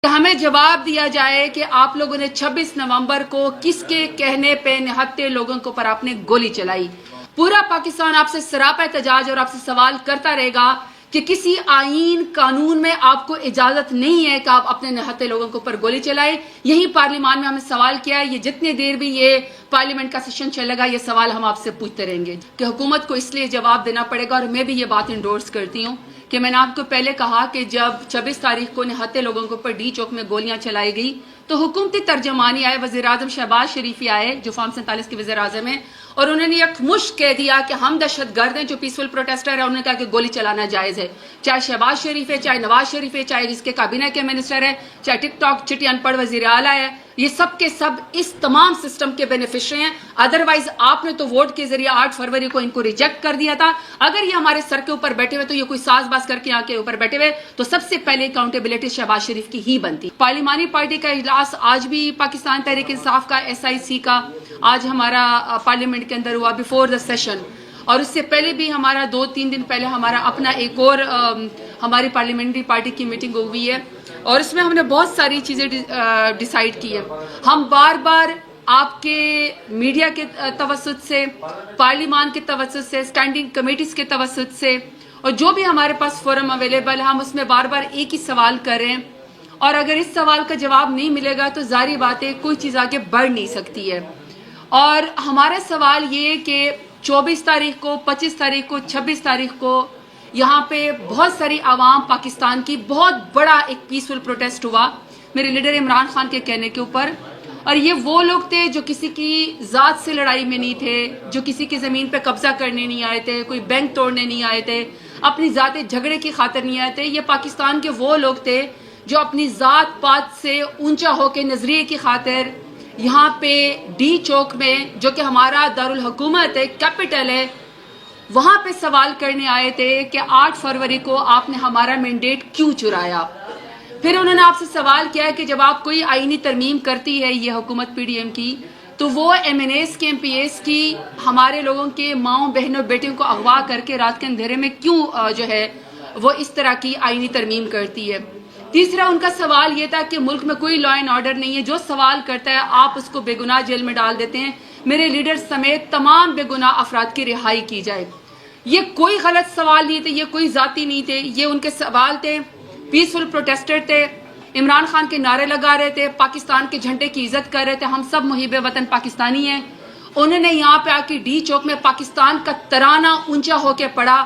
ہمیں جواب دیا جائے کہ آپ لوگوں نے 26 نومبر کو کس کے کہنے پہ نہتے لوگوں کو پر آپ نے گولی چلائی. پورا پاکستان آپ سے سراپا احتجاج اور آپ سے سوال کرتا رہے گا کہ کسی آئین قانون میں آپ کو اجازت نہیں ہے کہ آپ اپنے نہتے لوگوں کو پر گولی چلائیں. یہی پارلیمان میں ہمیں سوال کیا ہے. یہ جتنی دیر بھی یہ پارلیمنٹ کا سیشن چلے گا یہ سوال ہم آپ سے پوچھتے رہیں گے کہ حکومت کو اس لیے جواب دینا پڑے گا. اور میں بھی یہ بات انڈورس کرتی ہوں کہ میں نے آپ کو پہلے کہا کہ جب 26 تاریخ کو نہتے لوگوں کو پر ڈی چوک میں گولیاں چلائی گئی تو حکومتی ترجمانی آئے, وزیر اعظم شہباز شریفی آئے جو فارم 47 کے وزیر اعظم ہیں, اور انہوں نے ایک مشت کہہ دیا کہ ہم دہشت گرد ہیں. جو پیسفل پروٹیسٹر ہے انہوں نے کہا کہ گولی چلانا جائز ہے, چاہے شہباز شریف ہے, چاہے نواز شریف ہے, چاہے جس کے کابینہ کے منسٹر ہے, چاہے ٹک ٹاک چٹی ان پڑھ وزیر اعلیٰ ہے. یہ سب کے سب اس تمام سسٹم کے بینیفیشری ہیں. ادروائز آپ نے تو ووٹ کے ذریعے 8 فروری کو ان کو ریجیکٹ کر دیا تھا. اگر یہ ہمارے سر کے اوپر بیٹھے ہوئے تو یہ کوئی ساز باز کر کے یہاں کے اوپر بیٹھے ہوئے تو سب سے پہلے اکاؤنٹیبلٹی شہباز شریف کی ہی بنتی. پارلیمانی پارٹی کا اجلاس آج بھی پاکستان تحریک انصاف کا SIC کا آج ہمارا پارلیمنٹ کے اندر ہوا بیفور دا سیشن, اور اس سے پہلے بھی ہمارا 2-3 دن پہلے ہمارا اپنا ایک اور ہماری پارلیمنٹری پارٹی کی میٹنگ ہوئی ہے, اور اس میں ہم نے بہت ساری چیزیں ڈیسائیڈ کی ہیں. ہم بار بار آپ کے میڈیا کے توسط سے, پارلیمان کے توسط سے, اسٹینڈنگ کمیٹیز کے توسط سے, اور جو بھی ہمارے پاس فورم اویلیبل ہے ہم اس میں بار بار ایک ہی سوال کر رہے ہیں. اور اگر اس سوال کا جواب نہیں ملے گا تو ظاہری بات ہے کوئی چیز آگے بڑھ نہیں سکتی ہے. اور ہمارا سوال یہ کہ 24 تاریخ کو, 25 تاریخ کو, 26 تاریخ کو یہاں پہ بہت ساری عوام پاکستان کی بہت بڑا ایک پیسفل پروٹیسٹ ہوا میرے لیڈر عمران خان کے کہنے کے اوپر. اور یہ وہ لوگ تھے جو کسی کی ذات سے لڑائی میں نہیں تھے, جو کسی کی زمین پہ قبضہ کرنے نہیں آئے تھے, کوئی بینک توڑنے نہیں آئے تھے, اپنی ذاتی جھگڑے کی خاطر نہیں آئے تھے. یہ پاکستان کے وہ لوگ تھے جو اپنی ذات پات سے اونچا ہو کے نظریے کی خاطر یہاں پہ ڈی چوک میں, جو کہ ہمارا دارالحکومت ہے, کیپٹل ہے, وہاں پہ سوال کرنے آئے تھے کہ 8 فروری کو آپ نے ہمارا مینڈیٹ کیوں چرایا. پھر انہوں نے آپ سے سوال کیا کہ جب آپ کوئی آئینی ترمیم کرتی ہے یہ حکومت PDM کی تو وہ MNAs کے MPAs کی ہمارے لوگوں کے ماؤں بہنوں بیٹیوں کو اغوا کر کے رات کے اندھیرے میں کیوں جو ہے وہ اس طرح کی آئینی ترمیم کرتی ہے. تیسرا ان کا سوال یہ تھا کہ ملک میں کوئی لا اینڈ آرڈر نہیں ہے, جو سوال کرتا ہے آپ اس کو بے گناہ جیل میں ڈال دیتے ہیں, میرے لیڈر سمیت تمام بے گناہ افراد کی رہائی کی جائے. یہ کوئی غلط سوال نہیں تھے, یہ کوئی ذاتی نہیں تھے, یہ ان کے سوال تھے. پیسفل پروٹیسٹر تھے, عمران خان کے نعرے لگا رہے تھے, پاکستان کے جھنڈے کی عزت کر رہے تھے, ہم سب محب وطن پاکستانی ہیں. انہوں نے یہاں پہ آ کے ڈی چوک میں پاکستان کا ترانہ اونچا ہو کے پڑا.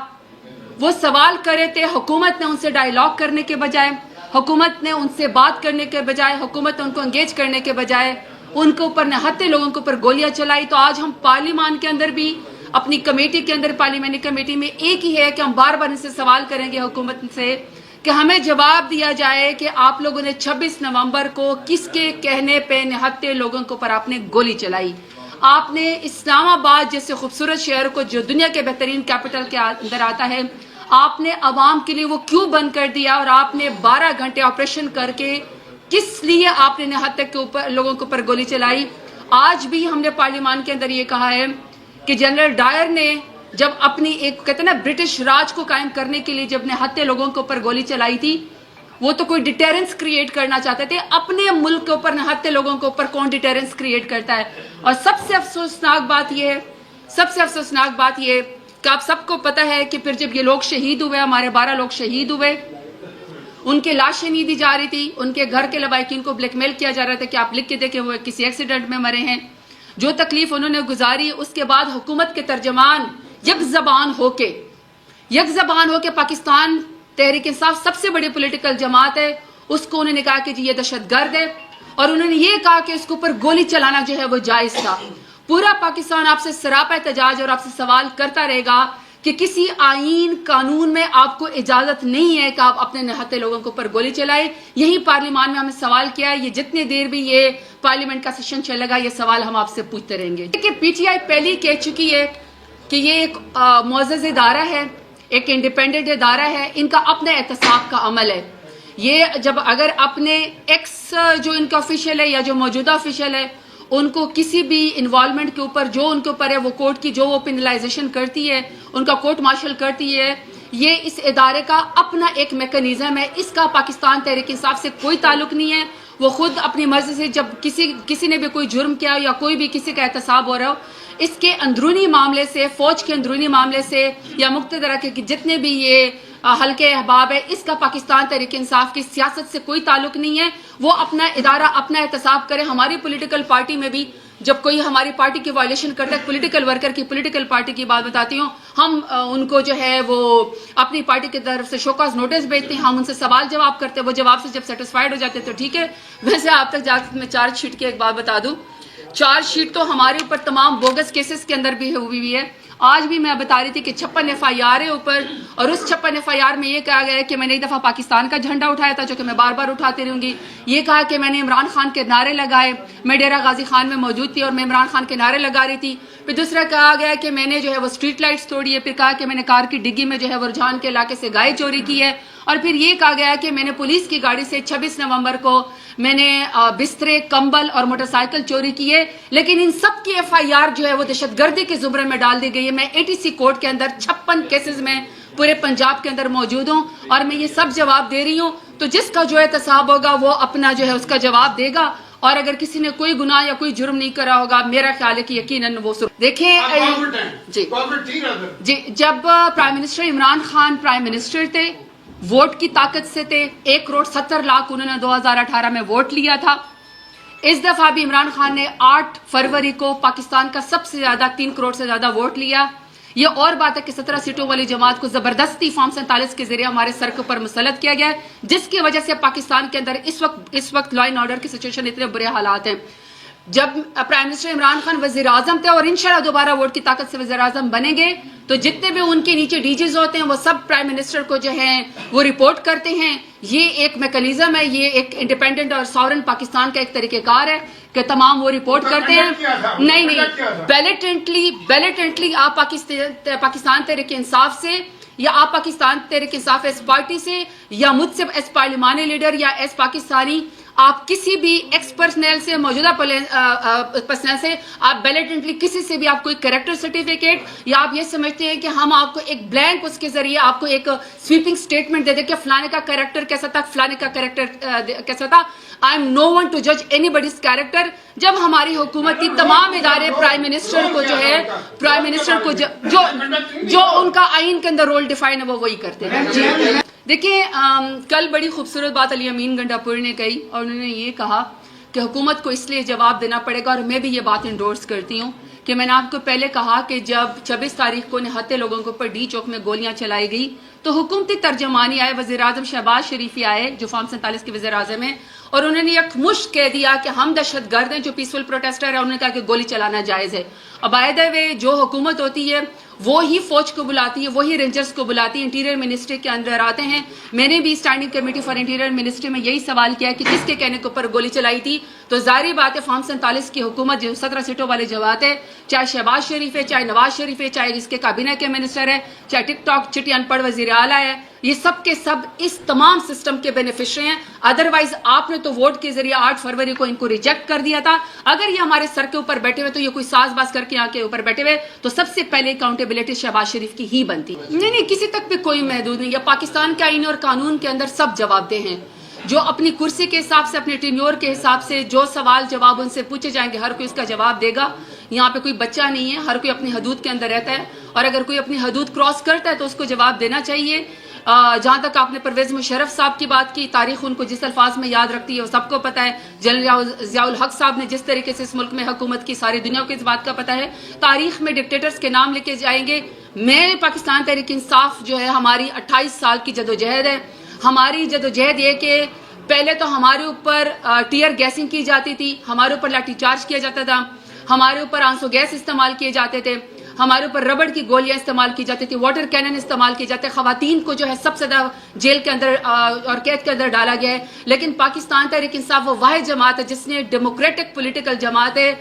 وہ سوال کر رہے تھے, حکومت نے ان سے ڈائیلاگ کرنے کے بجائے, حکومت نے ان سے بات کرنے کے بجائے, حکومت نے ان کو انگیج کرنے کے بجائے ان کے اوپر نہتے لوگوں کے اوپر گولیاں چلائی. تو آج ہم پارلیمان کے اندر بھی اپنی کمیٹی کے اندر, پارلیمانی کمیٹی میں ایک ہی ہے کہ ہم بار بار ان سے سوال کریں گے حکومت سے کہ ہمیں جواب دیا جائے کہ آپ لوگوں نے 26 نومبر کو کس کے کہنے پہ نہتے لوگوں کے اوپر آپ نے گولی چلائی. آپ نے اسلام آباد جیسے خوبصورت شہر کو جو دنیا کے بہترین کیپٹل کے اندر آتا ہے, آپ نے عوام کے لیے وہ کیوں بند کر دیا, اور آپ نے 12 گھنٹے آپریشن کر کے کس لیے آپ نے نہتے کے اوپر لوگوں کے اوپر گولی چلائی. آج بھی ہم نے پارلیمان کے اندر یہ کہا ہے کہ جنرل ڈائر نے جب اپنی ایک کہتے ہیں نا برٹش راج کو قائم کرنے کے لیے جب نہتے لوگوں کے اوپر گولی چلائی تھی, وہ تو کوئی ڈیٹیرنس کریٹ کرنا چاہتے تھے. اپنے ملک کے اوپر نہتے لوگوں کے اوپر کون ڈیٹیرنس کریٹ کرتا ہے. اور سب سے افسوسناک بات یہ ہے کہ آپ سب کو پتہ ہے کہ پھر جب یہ لوگ شہید ہوئے, ہمارے 12 لوگ شہید ہوئے, ان کے لاشیں نہیں دی جا رہی تھی, ان کے گھر کے لوائقین کو بلیک میل کیا جا رہا تھا کہ آپ لکھ کے دیں کہ وہ کسی ایکسیڈنٹ میں مرے ہیں. جو تکلیف انہوں نے گزاری, اس کے بعد حکومت کے ترجمان یک زبان ہو کے پاکستان تحریک انصاف سب سے بڑی پولیٹیکل جماعت ہے, اس کو انہوں نے کہا کہ جی یہ دہشت گرد ہے, اور انہوں نے یہ کہا کہ اس کے اوپر گولی چلانا جو ہے وہ جائز تھا. پورا پاکستان آپ سے سراپا احتجاج اور آپ سے سوال کرتا رہے گا کہ کسی آئین قانون میں آپ کو اجازت نہیں ہے کہ آپ اپنے نہتے لوگوں کے اوپر گولی چلائیں. یہی پارلیمان میں ہمیں سوال کیا ہے, یہ جتنی دیر بھی یہ پارلیمنٹ کا سیشن چلے گا یہ سوال ہم آپ سے پوچھتے رہیں گے. کہ PTI پہلی کہہ چکی ہے کہ یہ ایک معزز ادارہ ہے, ایک انڈیپینڈنٹ ادارہ ہے, ان کا اپنے احتساب کا عمل ہے. یہ جب اگر اپنے ایکس جو ان کا آفیشیل ہے یا جو موجودہ آفیشیل ہے ان کو کسی بھی انوالومنٹ کے اوپر جو ان کے اوپر ہے وہ کورٹ کی جو وہ پینلائزیشن کرتی ہے, ان کا کورٹ مارشل کرتی ہے, یہ اس ادارے کا اپنا ایک میکانزم ہے, اس کا پاکستان تحریک انصاف سے کوئی تعلق نہیں ہے. وہ خود اپنی مرضی سے جب کسی نے بھی کوئی جرم کیا یا کوئی بھی کسی کا احتساب ہو رہا ہو, اس کے اندرونی معاملے سے, فوج کے اندرونی معاملے سے یا مقتدرہ کے جتنے بھی یہ حلقے احباب ہے, اس کا پاکستان تحریک انصاف کی سیاست سے کوئی تعلق نہیں ہے. وہ اپنا ادارہ اپنا احتساب کرے. ہماری پولیٹیکل پارٹی میں بھی جب کوئی ہماری پارٹی کی وائلیشن کرتا ہے, پولیٹیکل ورکر کی, پولیٹیکل پارٹی کی بات بتاتی ہوں, ہم ان کو جو ہے وہ اپنی پارٹی کی طرف سے شوکاز نوٹس بھیجتے ہیں, ہم ان سے سوال جواب کرتے ہیں, وہ جواب سے جب سیٹسفائیڈ ہو جاتے ہیں تو ٹھیک ہے. ویسے آپ تک جا کے میں چارج شیٹ کی ایک بات بتا دوں, چارج شیٹ تو ہمارے اوپر تمام بوگس کیسز کے اندر بھی ہوئی ہے. آج بھی میں بتا رہی تھی کہ 56 FIR ہے اوپر, اور اس 56 FIR میں یہ کہا گیا ہے کہ میں نے ایک دفعہ پاکستان کا جھنڈا اٹھایا تھا, جو کہ میں بار بار اٹھاتی رہوں گی. یہ کہا کہ میں نے عمران خان کے نعرے لگائے, میں ڈیرہ غازی خان میں موجود تھی اور میں عمران خان کے نعرے لگا رہی تھی. پھر دوسرا کہا گیا کہ میں نے جو ہے وہ اسٹریٹ لائٹس توڑی ہے. پھر کہا کہ میں نے کار کی ڈگی میں جو ہے وہ رجحان کے علاقے سے گائے چوری کی ہے. اور پھر یہ کہا گیا کہ میں نے پولیس کی گاڑی سے 26 نومبر کو میں نے بسترے, کمبل اور موٹر سائیکل چوری کی ہے. لیکن ان سب کی FIR جو ہے وہ دہشت گردی کے زمرے میں ڈال دی گئی ہے. میں ATC کورٹ کے اندر 56 کیسز میں پورے پنجاب کے اندر موجود ہوں اور میں یہ سب جواب دے رہی ہوں. تو جس کا جو احتساب ہوگا وہ اپنا جو ہے اس کا جواب دے گا, اور اگر کسی نے کوئی گناہ یا کوئی جرم نہیں کرا ہوگا, میرا خیال ہے کہ یقیناً وہ دیکھیں جی جب prime minister Imran Khan prime minister تھے, ووٹ کی طاقت سے تھے, 1,70,00,000 انہوں نے 2018 میں ووٹ لیا تھا. اس دفعہ بھی عمران خان نے 8 فروری کو پاکستان کا سب سے زیادہ 3 کروڑ سے زیادہ ووٹ لیا. یہ اور بات ہے کہ 17 سیٹوں والی جماعت کو زبردستی فارم 47 کے ذریعے ہمارے سر کے اوپر مسلط کیا گیا ہے, جس کی وجہ سے پاکستان کے اندر اس وقت لا اینڈ آرڈر کی سچویشن اتنے برے حالات ہیں. جب پرائم منسٹر عمران خان وزیر اعظم تھے اور انشاءاللہ دوبارہ ووٹ کی طاقت سے وزیر اعظم بنیں گے, تو جتنے بھی ان کے نیچے DGs ہوتے ہیں وہ سب پرائم منسٹر کو جو ہے وہ رپورٹ کرتے ہیں. یہ ایک میکانزم ہے, یہ ایک انڈیپینڈنٹ اور ساورن پاکستان کا ایک طریقہ کار ہے کہ تمام وہ رپورٹ کرتے ہیں. نہیں بیلیٹنٹلی آپ پاکستان تحریک انصاف سے یا آپ پاکستان تحریک انصاف ایس پارٹی سے یا مجھ سے ایس پارلیمانی لیڈر یا ایس پاکستانی, آپ کسی بھی ایکس پرسنل سے, موجودہ پرسنل سے, آپ بیلیٹنٹلی کسی سے بھی آپ کو ایک کریکٹر سرٹیفکیٹ یا آپ یہ سمجھتے ہیں کہ ہم آپ کو ایک بلینک اس کے ذریعے آپ کو ایک سویپنگ سٹیٹمنٹ دے دیں کہ فلانے کا کریکٹر کیسا تھا, فلانے کا کریکٹر کیسا تھا. I am no one to جج اینی بڈیز کریکٹر. جب ہماری حکومت کی تمام ادارے پرائم منسٹر کو جو ہے پرائم منسٹر کو جو ان کا آئین کے اندر رول ڈیفائن ہے وہ وہی کرتے ہیں. جی دیکھیں, کل بڑی خوبصورت بات علی امین گنڈا پوری نے کہی, اور انہوں نے یہ کہا کہ حکومت کو اس لیے جواب دینا پڑے گا, اور میں بھی یہ بات انڈورس کرتی ہوں کہ میں نے آپ کو پہلے کہا کہ جب 26 تاریخ کو نہتے لوگوں کے اوپر ڈی چوک میں گولیاں چلائی گئی تو حکومتی ترجمانی آئے, وزیر اعظم شہباز شریفی آئے جو فارم 47 کے وزیر اعظم ہیں, اور انہوں نے ایک مشت کہہ دیا کہ ہم دہشت گرد ہیں. جو پیسفل پروٹیسٹر ہے انہوں نے کہا کہ گولی چلانا جائز ہے. اب بائی دا وے جو حکومت ہوتی ہے وہی فوج کو بلاتی ہے, وہی رینجرز کو بلاتی ہے, انٹیریئر منسٹری کے اندر آتے ہیں. میں نے بھی standing committee for interior ministry میں یہی سوال کیا کہ کس کے کہنے کے اوپر گولی چلائی تھی. تو ظاہری بات ہے فارم 47 کی حکومت جو 17 سیٹوں والے جماعت ہے, چاہے شہباز شریف ہے, چاہے نواز شریف ہے, چاہے اس کے کابینہ کے منسٹر ہے, چاہے ٹک ٹاک چٹی ان پڑھ وزیر اعلیٰ ہے, یہ سب کے سب اس تمام سسٹم کے بینیفیشری ہیں. ادروائز آپ نے تو ووٹ کے ذریعے 8 فروری کو ان کو ریجیکٹ کر دیا تھا. اگر یہ ہمارے سر کے اوپر بیٹھے ہوئے تو یہ کوئی ساز باز کر کے یہاں کے اوپر بیٹھے ہوئے تو سب سے پہلے اکاؤنٹیبلٹی شہباز شریف کی ہی بنتی. نہیں کسی تک بھی کوئی محدود نہیں ہے. پاکستان کے آئین اور قانون کے اندر سب جواب دہ ہیں. جو اپنی کرسی کے حساب سے, اپنے ٹینیور کے حساب سے جو سوال جواب ان سے پوچھے جائیں گے ہر کوئی اس کا جواب دے گا. یہاں پہ کوئی بچہ نہیں ہے, ہر کوئی اپنی حدود کے اندر رہتا ہے, اور اگر کوئی اپنی حدود کراس کرتا ہے تو اس کو جواب دینا چاہیے. جہاں تک آپ نے پرویز مشرف صاحب کی بات کی, تاریخ ان کو جس الفاظ میں یاد رکھتی ہے وہ سب کو پتہ ہے. جنرل ضیاء الحق صاحب نے جس طریقے سے اس ملک میں حکومت کی ساری دنیا کو اس بات کا پتہ ہے. تاریخ میں ڈکٹیٹرز کے نام لے کے جائیں گے. میں پاکستان تحریک انصاف جو ہے ہماری 28 سال کی جدوجہد ہے. ہماری جدوجہد یہ کہ پہلے تو ہمارے اوپر ٹیئر گیسنگ کی جاتی تھی, ہمارے اوپر لاٹھی چارج کیا جاتا تھا, ہمارے اوپر آنسو گیس استعمال کیے جاتے تھے, ہمارے اوپر ربڑ کی گولیاں استعمال کی جاتی تھی, واٹر کینن استعمال کیے جاتے. خواتین کو جو ہے سب سے زیادہ جیل کے اندر اور قید کے اندر ڈالا گیا ہے. لیکن پاکستان تحریک انصاف وہ واحد جماعت ہے جس نے ڈیموکریٹک پولیٹیکل جماعت ہے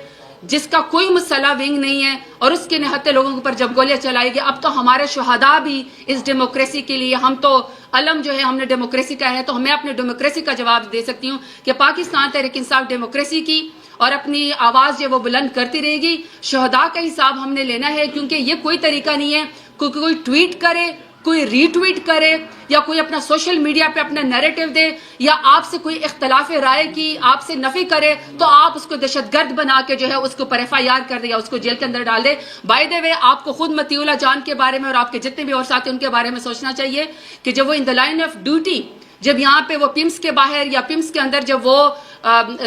جس کا کوئی مسلح ونگ نہیں ہے, اور اس کے نہتے لوگوں کے اوپر جب گولیاں چلائی گئی. اب تو ہمارے شہداء بھی اس ڈیموکریسی کے لیے, ہم تو علم جو ہے ہم نے ڈیموکریسی کا ہے, تو میں اپنے ڈیموکریسی کا جواب دے سکتی ہوں کہ پاکستان تحریک انصاف ڈیموکریسی کی اور اپنی آواز جو وہ بلند کرتی رہے گی. شہداء کا حساب ہم نے لینا ہے, کیونکہ یہ کوئی طریقہ نہیں ہے کوئی ٹویٹ کرے, کوئی ری ٹویٹ کرے یا کوئی اپنا سوشل میڈیا پہ اپنا نیریٹو دے یا آپ سے کوئی اختلاف رائے کی آپ سے نفی کرے تو آپ اس کو دہشت گرد بنا کے جو ہے اس کو پر ایف آئی آر کر دے یا اس کو جیل کے اندر ڈال دے. بائی دا وے آپ کو خود مطیع اللہ جان کے بارے میں اور آپ کے جتنے بھی اور ساتھی ان کے بارے میں سوچنا چاہیے کہ جب وہ ان دا لائن آف ڈیوٹی جب یہاں پہ وہ پمس کے باہر یا پمس کے اندر جب وہ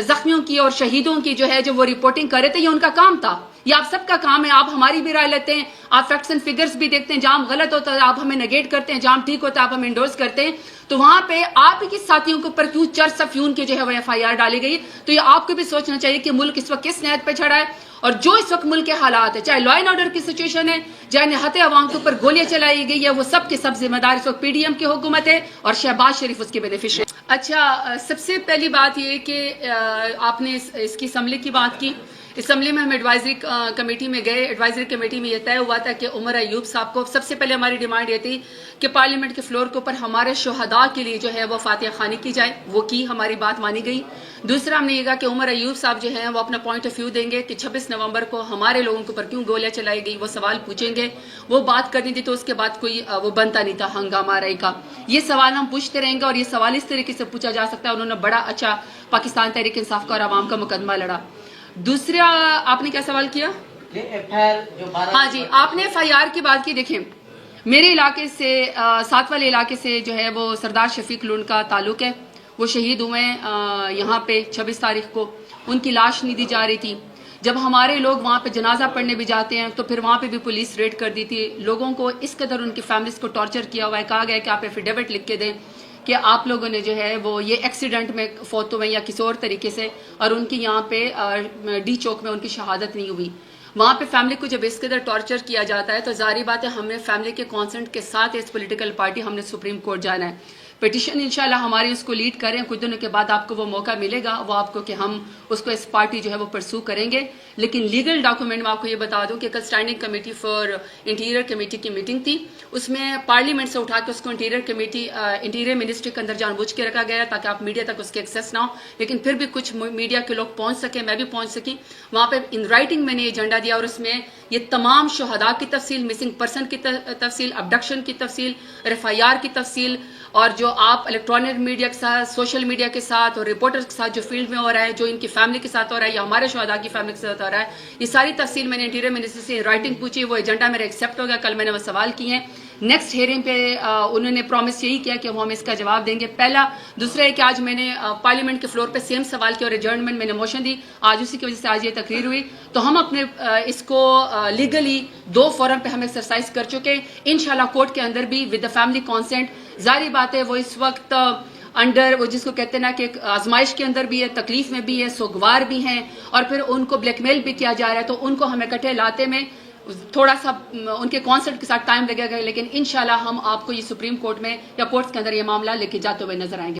زخمیوں کی اور شہیدوں کی جو ہے جب وہ رپورٹنگ کرے تھے یہ ان کا کام تھا. یہ آپ سب کا کام ہے. آپ ہماری بھی رائے لیتے ہیں, آپ فیکٹس اینڈ فگرز بھی دیکھتے ہیں, جہاں غلط ہوتا ہے آپ ہمیں نگیٹ کرتے ہیں, جہاں ٹھیک ہوتا ہے آپ ہمیں انڈورس کرتے ہیں. تو وہاں پہ آپ ہی کے ساتھیوں کے اوپر کیوں چرس افیون کے جو ہے وہ ایف آئی آر ڈالی گئی. تو یہ آپ کو بھی سوچنا چاہیے کہ ملک اس وقت کس نہج پہ چڑھا ہے اور جو اس وقت ملک کے حالات ہے, چاہے لا اینڈ آرڈر کی سچویشن ہے, چاہے نہتے عوام کے اوپر گولیاں چلائی گئی ہے, وہ سب کے سب ذمہ دار اس وقت پی ڈی ایم کی حکومت ہے اور شہباز شریف اس کے بینیفیشری. اچھا, سب سے پہلی بات یہ کہ آپ نے اس کی اسمبلی کی بات کی. اسمبلی میں ہم ایڈوائزری کمیٹی میں گئے. ایڈوائزری کمیٹی میں یہ طے ہوا تھا کہ عمر ایوب صاحب کو سب سے پہلے ہماری ڈیمانڈ یہ تھی کہ پارلیمنٹ کے فلور کے اوپر ہمارے شہداء کے لیے جو ہے وہ فاتحہ خوانی کی جائے. وہ کی, ہماری بات مانی گئی. دوسرا ہم نے یہ کہا کہ عمر ایوب صاحب جو ہیں وہ اپنا پوائنٹ آف ویو دیں گے کہ 26 نومبر کو ہمارے لوگوں کے اوپر کیوں گولیاں چلائی گئی, وہ سوال پوچھیں گے. وہ بات کرنی تھی تو اس کے بعد کوئی وہ بنتا نہیں تھا ہنگامہ رائی کا. یہ سوال ہم پوچھتے رہیں گے اور یہ سوال اس طریقے سے پوچھا جا سکتا ہے. انہوں نے بڑا اچھا پاکستان تحریک انصاف کا اور عوام کا مقدمہ لڑا. دوسرا آپ نے کیا سوال کیا؟ ہاں جی, آپ نے ایف آئی آر کی بات کی. دیکھیں, میرے علاقے سے ساتھ والے علاقے سے جو ہے وہ سردار شفیق لون کا تعلق ہے. وہ شہید ہوئے یہاں پہ 26 تاریخ کو. ان کی لاش نہیں دی جا رہی تھی. جب ہمارے لوگ وہاں پہ جنازہ پڑھنے بھی جاتے ہیں تو پھر وہاں پہ بھی پولیس ریڈ کر دی تھی. لوگوں کو اس قدر ان کی فیملیز کو ٹارچر کیا ہوا ہے. کہا گیا کہ آپ ایفیڈیوٹ لکھ کے دیں کہ آپ لوگوں نے جو ہے وہ یہ ایکسیڈنٹ میں فوت ہوئے یا کسی اور طریقے سے, اور ان کی یہاں پہ ڈی چوک میں ان کی شہادت نہیں ہوئی. وہاں پہ فیملی کو جب اس قدر ٹارچر کیا جاتا ہے تو ظاہری بات ہے ہم نے فیملی کے کانسنٹ کے ساتھ اس پولیٹیکل پارٹی ہم نے سپریم کورٹ جانا ہے. پٹیشن انشاءاللہ ہماری اس کو لیڈ کریں. کچھ دنوں کے بعد آپ کو وہ موقع ملے گا وہ آپ کو کہ ہم اس کو اس پارٹی جو ہے وہ پرسو کریں گے. لیکن لیگل ڈاکومنٹ میں آپ کو یہ بتا دوں کہ کل standing committee for interior committee کی میٹنگ تھی. اس میں پارلیمنٹ سے اٹھا کے اس کو انٹیریئر منسٹری کے اندر جان بوجھ کے رکھا گیا تاکہ آپ میڈیا تک اس کے ایکسیس نہ ہو. لیکن پھر بھی کچھ میڈیا کے لوگ پہنچ سکے, میں بھی پہنچ سکی. وہاں پہ ان رائٹنگ میں نے یہ ایجنڈا دیا اور اس میں یہ تمام شہداء کی تفصیل, مسنگ پرسن کی تفصیل, ابڈکشن کی تفصیل, ایف آئی آر کی تفصیل, اور جو آپ الیکٹرانک میڈیا کے ساتھ, سوشل میڈیا کے ساتھ اور رپورٹرز کے ساتھ جو فیلڈ میں ہو رہا ہے, جو ان کی فیملی کے ساتھ ہو رہا ہے یا ہمارے شہداء کی فیملی کے ساتھ ہو رہا ہے, یہ ساری تفصیل میں نے انٹیریئر منسٹر سے رائٹنگ پوچھی. وہ ایجنڈا میرا ایکسیپٹ ہو گیا. کل میں نے وہ سوال کیے ہیں. نیکسٹ ہیئرنگ پہ انہوں نے پرومس یہی کیا کہ وہ ہمیں اس کا جواب دیں گے. پہلا. دوسرا ہے کہ آج میں نے پارلیمنٹ کے فلور پہ سیم سوال کیا اور ایڈجرنمنٹ میں نے موشن دی. آج اسی کی وجہ سے آج یہ تقریر ہوئی. تو ہم اپنے اس کو لیگلی 2 فورم پہ ہم ایکسرسائز کر چکے. انشاءاللہ کورٹ کے اندر بھی ود دا فیملی کانسنٹ. ظاہری بات ہے وہ اس وقت انڈر وہ جس کو کہتے ہیں نا کہ آزمائش کے اندر بھی ہے, تکلیف میں بھی ہے, سوگوار بھی ہیں, اور پھر ان کو بلیک میل بھی کیا جا رہا ہے. تو ان کو ہمیں اکٹھے لاتے میں تھوڑا سا ان کے کانسرٹ کے ساتھ ٹائم لگے گا. لیکن انشاءاللہ ہم آپ کو یہ سپریم کورٹ میں یا کورٹس کے اندر یہ معاملہ لے کے جاتے ہوئے نظر آئیں گے.